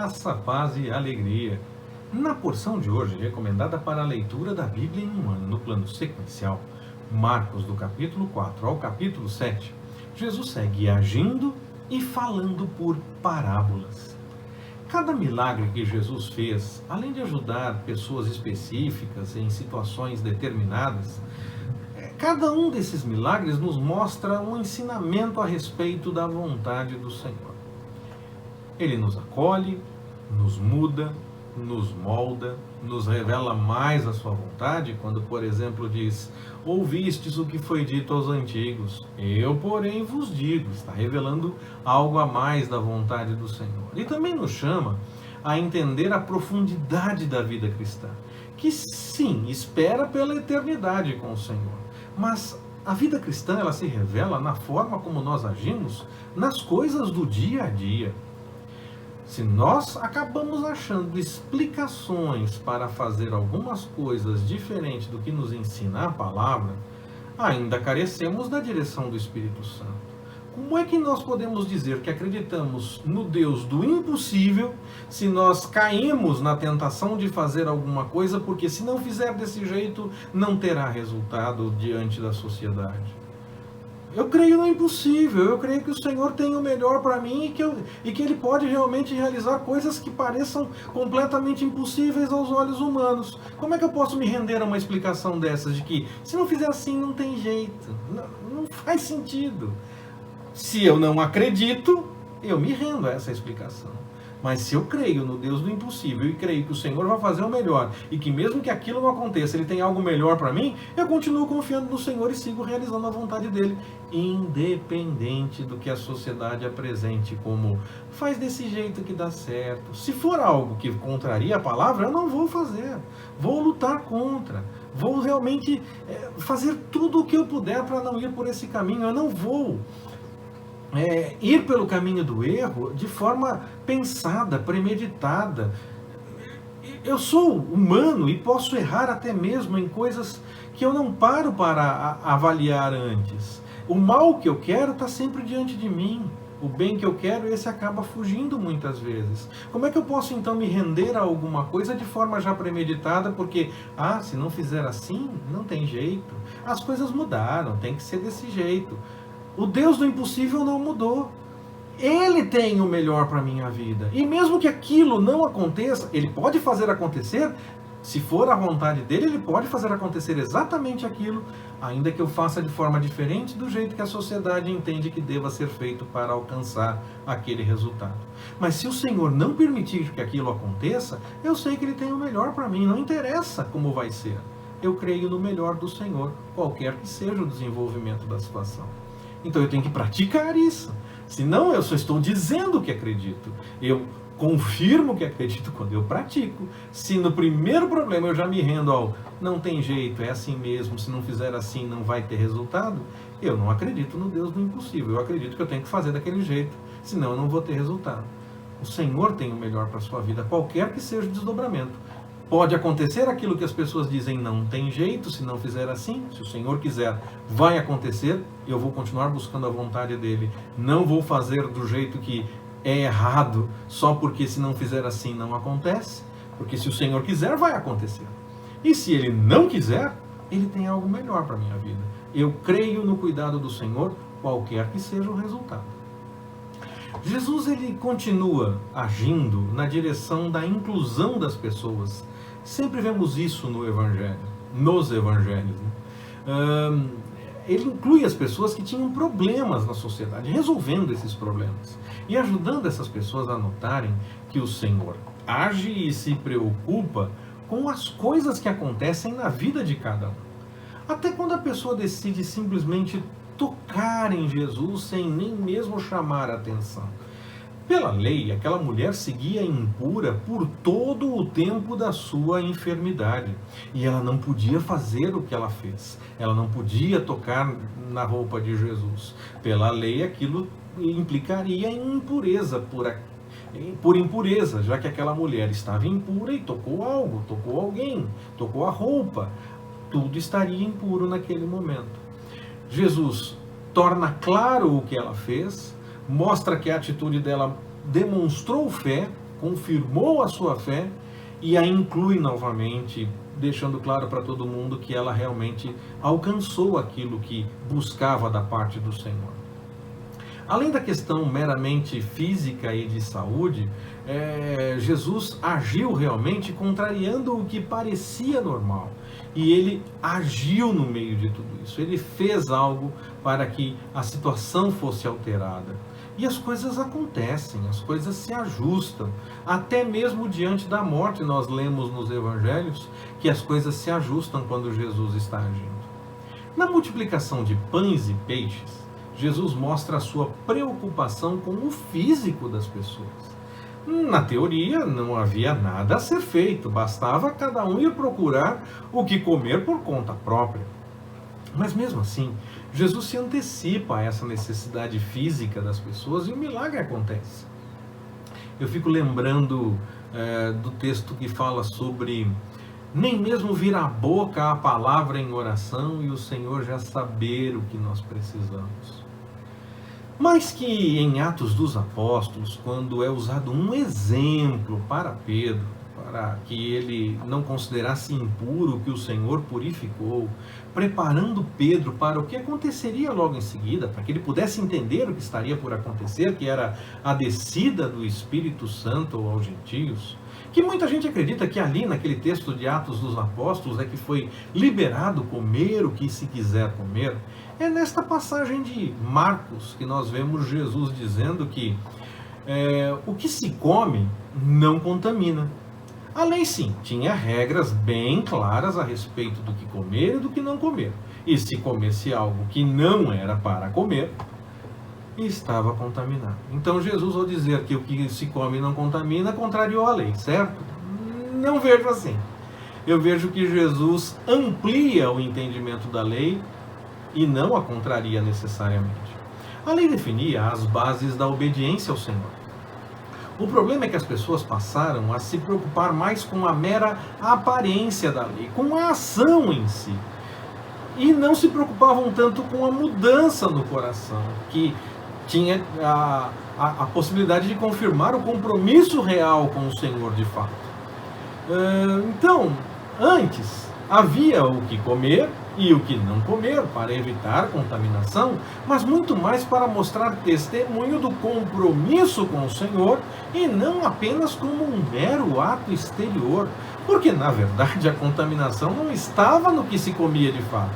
Graça, paz e alegria. Na porção de hoje, recomendada para a leitura da Bíblia em um ano, no plano sequencial, Marcos do capítulo 4 ao capítulo 7, Jesus segue agindo e falando por parábolas. Cada milagre que Jesus fez, além de ajudar pessoas específicas em situações determinadas, cada um desses milagres nos mostra um ensinamento a respeito da vontade do Senhor. Ele nos acolhe, nos muda, nos molda, nos revela mais a sua vontade, quando, por exemplo, diz: ouvistes o que foi dito aos antigos, eu, porém, vos digo. Está revelando algo a mais da vontade do Senhor. E também nos chama a entender a profundidade da vida cristã, que sim, espera pela eternidade com o Senhor, mas a vida cristã, ela se revela na forma como nós agimos nas coisas do dia a dia. Se nós acabamos achando explicações para fazer algumas coisas diferentes do que nos ensina a palavra, ainda carecemos da direção do Espírito Santo. Como é que nós podemos dizer que acreditamos no Deus do impossível se nós caímos na tentação de fazer alguma coisa, porque se não fizer desse jeito, não terá resultado diante da sociedade? Eu creio no impossível, eu creio que o Senhor tem o melhor para mim e que Ele pode realmente realizar coisas que pareçam completamente impossíveis aos olhos humanos. Como é que eu posso me render a uma explicação dessas, de que se não fizer assim não tem jeito? Não faz sentido. Se eu não acredito, eu me rendo a essa explicação. Mas se eu creio no Deus do impossível e creio que o Senhor vai fazer o melhor e que mesmo que aquilo não aconteça, Ele tem algo melhor para mim, eu continuo confiando no Senhor e sigo realizando a vontade dEle, independente do que a sociedade apresente como faz desse jeito que dá certo. Se for algo que contraria a palavra, eu não vou fazer, vou lutar contra. Vou realmente fazer tudo o que eu puder para não ir por esse caminho. Eu não vou ir pelo caminho do erro de forma pensada, premeditada. Eu sou humano e posso errar até mesmo em coisas que eu não paro para avaliar antes. O mal que eu quero está sempre diante de mim. O bem que eu quero, esse acaba fugindo muitas vezes. Como é que eu posso então me render a alguma coisa de forma já premeditada, porque, se não fizer assim, não tem jeito. As coisas mudaram, tem que ser desse jeito. O Deus do impossível não mudou. Ele tem o melhor para a minha vida. E mesmo que aquilo não aconteça, Ele pode fazer acontecer. Se for a vontade dEle, Ele pode fazer acontecer exatamente aquilo, ainda que eu faça de forma diferente do jeito que a sociedade entende que deva ser feito para alcançar aquele resultado. Mas se o Senhor não permitir que aquilo aconteça, eu sei que Ele tem o melhor para mim. Não interessa como vai ser. Eu creio no melhor do Senhor, qualquer que seja o desenvolvimento da situação. Então eu tenho que praticar isso. Senão eu só estou dizendo que acredito. Eu confirmo que acredito quando eu pratico. Se no primeiro problema eu já me rendo ao não tem jeito, é assim mesmo, se não fizer assim não vai ter resultado, eu não acredito no Deus do impossível. Eu acredito que eu tenho que fazer daquele jeito, senão eu não vou ter resultado. O Senhor tem o melhor para a sua vida, qualquer que seja o desdobramento. Pode acontecer aquilo que as pessoas dizem, não tem jeito, se não fizer assim. Se o Senhor quiser, vai acontecer. Eu vou continuar buscando a vontade dEle. Não vou fazer do jeito que é errado, só porque se não fizer assim não acontece. Porque se o Senhor quiser, vai acontecer. E se Ele não quiser, Ele tem algo melhor para a minha vida. Eu creio no cuidado do Senhor, qualquer que seja o resultado. Jesus, ele continua agindo na direção da inclusão das pessoas. Sempre vemos isso no Evangelho, nos Evangelhos. Ele inclui as pessoas que tinham problemas na sociedade, resolvendo esses problemas e ajudando essas pessoas a notarem que o Senhor age e se preocupa com as coisas que acontecem na vida de cada um. Até quando a pessoa decide simplesmente tocar em Jesus sem nem mesmo chamar a atenção. Pela lei, aquela mulher seguia impura por todo o tempo da sua enfermidade. E ela não podia fazer o que ela fez. Ela não podia tocar na roupa de Jesus. Pela lei, aquilo implicaria em impureza, por impureza, já que aquela mulher estava impura e tocou algo, tocou alguém, tocou a roupa. Tudo estaria impuro naquele momento. Jesus torna claro o que ela fez, mostra que a atitude dela demonstrou fé confirmou a sua fé e a inclui novamente, deixando claro para todo mundo que ela realmente alcançou aquilo que buscava da parte do Senhor. Além da questão meramente física e de saúde, Jesus agiu realmente contrariando o que parecia normal. E ele agiu no meio de tudo isso. Ele fez algo para que a situação fosse alterada. E as coisas acontecem, as coisas se ajustam. Até mesmo diante da morte, nós lemos nos evangelhos que as coisas se ajustam quando Jesus está agindo. Na multiplicação de pães e peixes, Jesus mostra a sua preocupação com o físico das pessoas. Na teoria, não havia nada a ser feito, bastava cada um ir procurar o que comer por conta própria. Mas mesmo assim, Jesus se antecipa a essa necessidade física das pessoas e o milagre acontece. Eu fico lembrando do texto que fala sobre nem mesmo vir à boca a palavra em oração e o Senhor já saber o que nós precisamos. Mas que em Atos dos Apóstolos, quando é usado um exemplo para Pedro, para que ele não considerasse impuro o que o Senhor purificou, preparando Pedro para o que aconteceria logo em seguida, para que ele pudesse entender o que estaria por acontecer, que era a descida do Espírito Santo aos gentios, que muita gente acredita que ali naquele texto de Atos dos Apóstolos é que foi liberado comer o que se quiser comer. É nesta passagem de Marcos que nós vemos Jesus dizendo que o que se come não contamina. A lei, sim, tinha regras bem claras a respeito do que comer e do que não comer. E se comesse algo que não era para comer, estava contaminado. Então Jesus, ao dizer que o que se come não contamina, contrariou a lei, certo? Não vejo assim. Eu vejo que Jesus amplia o entendimento da lei e não a contraria necessariamente. A lei definia as bases da obediência ao Senhor. O problema é que as pessoas passaram a se preocupar mais com a mera aparência da lei, com a ação em si. E não se preocupavam tanto com a mudança no coração, que tinha a possibilidade de confirmar o compromisso real com o Senhor de fato. Então, antes havia o que comer e o que não comer para evitar contaminação, mas muito mais para mostrar testemunho do compromisso com o Senhor e não apenas como um mero ato exterior, porque na verdade a contaminação não estava no que se comia de fato,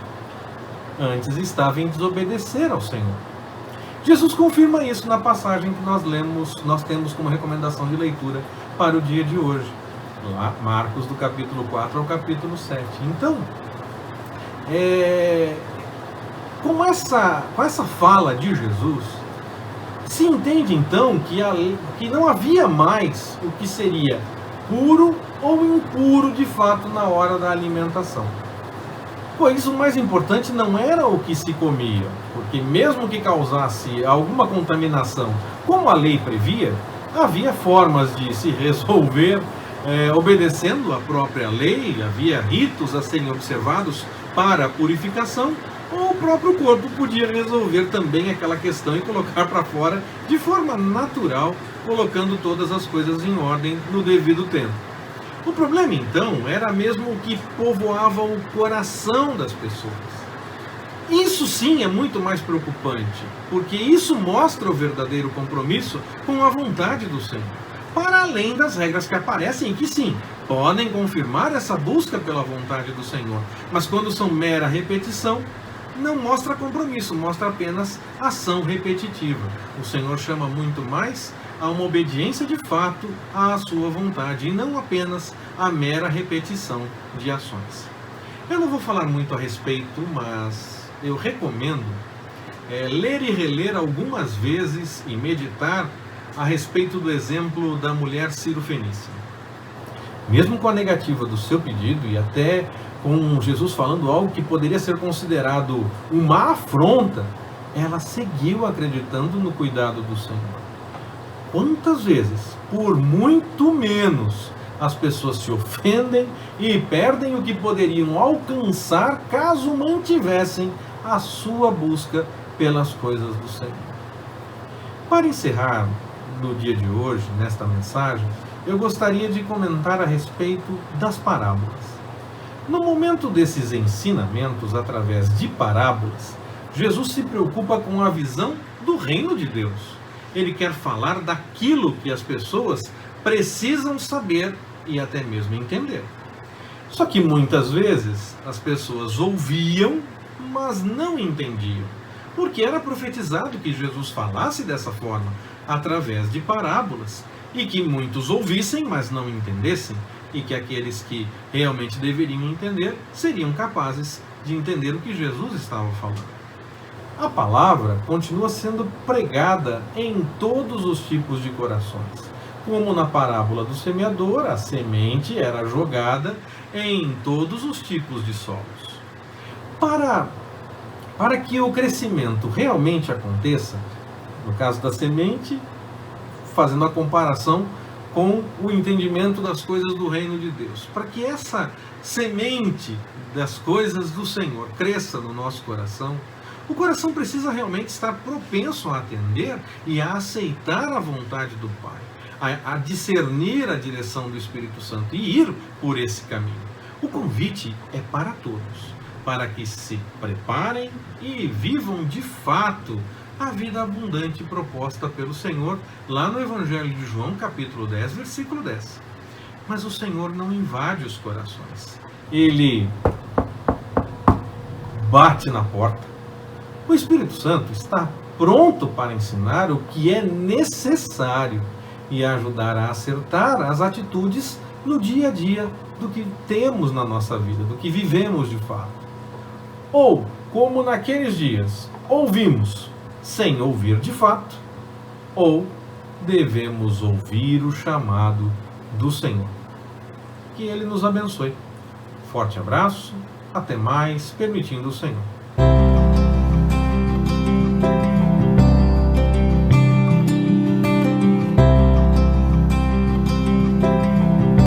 antes estava em desobedecer ao Senhor. Jesus confirma isso na passagem que nós temos como recomendação de leitura para o dia de hoje, lá, Marcos do capítulo 4 ao capítulo 7. Então, com essa fala de Jesus, se entende então que não havia mais o que seria puro ou impuro de fato na hora da alimentação. Pois o mais importante não era o que se comia, porque mesmo que causasse alguma contaminação, como a lei previa, havia formas de se resolver obedecendo a própria lei, havia ritos a serem observados para a purificação, ou o próprio corpo podia resolver também aquela questão e colocar para fora de forma natural, colocando todas as coisas em ordem no devido tempo. O problema então era mesmo o que povoava o coração das pessoas. Isso sim é muito mais preocupante, porque isso mostra o verdadeiro compromisso com a vontade do Senhor, para além das regras que aparecem e que sim, podem confirmar essa busca pela vontade do Senhor, mas quando são mera repetição, não mostra compromisso, mostra apenas ação repetitiva. O Senhor chama muito mais a uma obediência de fato à sua vontade e não apenas a mera repetição de ações. Eu não vou falar muito a respeito, mas eu recomendo ler e reler algumas vezes e meditar a respeito do exemplo da mulher cirofenícia. Mesmo com a negativa do seu pedido e até com Jesus falando algo que poderia ser considerado uma afronta, ela seguiu acreditando no cuidado do Senhor. Quantas vezes, por muito menos, as pessoas se ofendem e perdem o que poderiam alcançar caso mantivessem a sua busca pelas coisas do Senhor. Para encerrar no dia de hoje, nesta mensagem, eu gostaria de comentar a respeito das parábolas. No momento desses ensinamentos através de parábolas, Jesus se preocupa com a visão do reino de Deus. Ele quer falar daquilo que as pessoas precisam saber e até mesmo entender. Só que muitas vezes as pessoas ouviam, mas não entendiam, porque era profetizado que Jesus falasse dessa forma, através de parábolas, e que muitos ouvissem, mas não entendessem, e que aqueles que realmente deveriam entender seriam capazes de entender o que Jesus estava falando. A palavra continua sendo pregada em todos os tipos de corações. Como na parábola do semeador, a semente era jogada em todos os tipos de solos. Para que o crescimento realmente aconteça, no caso da semente, fazendo a comparação com o entendimento das coisas do reino de Deus, para que essa semente das coisas do Senhor cresça no nosso coração, o coração precisa realmente estar propenso a atender e a aceitar a vontade do Pai, a discernir a direção do Espírito Santo e ir por esse caminho. O convite é para todos, para que se preparem e vivam de fato a vida abundante proposta pelo Senhor, lá no Evangelho de João, capítulo 10, versículo 10. Mas o Senhor não invade os corações. Ele bate na porta. O Espírito Santo está pronto para ensinar o que é necessário e ajudar a acertar as atitudes no dia a dia do que temos na nossa vida, do que vivemos de fato. Ou, como naqueles dias, ouvimos sem ouvir de fato, ou devemos ouvir o chamado do Senhor. Que Ele nos abençoe. Forte abraço, até mais, permitindo o Senhor.